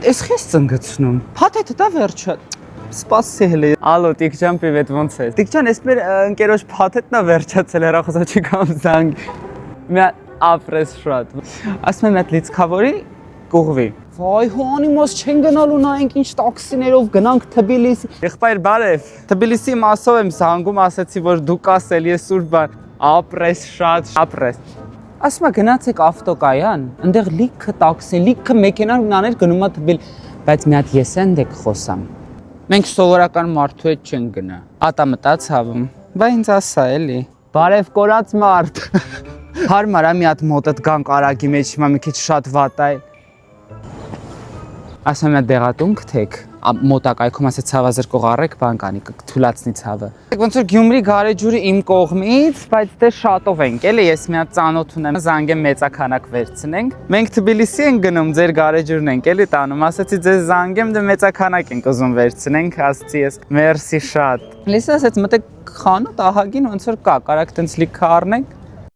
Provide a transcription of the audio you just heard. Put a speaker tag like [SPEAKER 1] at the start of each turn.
[SPEAKER 1] Ես խես ծնգցնում։ Փաթեթը դա վերջը։ Սպասելի։ Ալո, Տիգջան, պրիվետ, ոնց ես։ Տիգջան, ես մեր ընկերոջ փաթեթն է վերջացել հեռախոսաչի կամ զանգ։ Մի ապրես շատ։ Ասում եմ այդ լիցքավորի կուղվի։ Վայ, հանի մաս չեն գնալու նայենք ինչ տաքսիներով գնանք Թբիլիսի։ Եղբայր բարև։ Թբիլիսի մասով եմ զանգում, ասացի որ դու կաս էլի ես ուր բան։ Ապրես շատ, ապրես։ Ասում եմ գնացեք ավտոկայան, այնտեղ լիքը տաքսի, լիքը մեքենաներ գնում է Թբիլ, բայց մի հատ ես ընդեք խոսամ։ Մենք սովորական մարդու հետ չենք գնա։ Ատա մտած հավում։ Բա ինձ ասա էլի։ Բարև կորած մարդ։ Հարմար է մի հատ մոտդ գանք արագի մեջ, հիմա մի քիչ շատ վատ է։ Ասում եմ դեղատուն գթեք, մոտակայքում ասե ցավազրկող առեք բան կանի, կթուլացնի ցավը։ Ոնց որ Գյումրի գարեջուրը իմ կողմից, բայց դե շատով ենք, էլի ես մի հատ ծանոթ ունեմ, զանգեմ մեծականակ վերցնենք։ Մենք Թբիլիսի ենք գնում, ձեր գարեջուրն ենք էլի տանում, ասացի ձեզ զանգեմ, դե մեծականակ ենք ուզում վերցնենք, ասացի ես մերսի շատ։ Լիսա ասեց մտեք խանութ ահագին ոնց որ կա, կարաք տենց լիքը առնենք։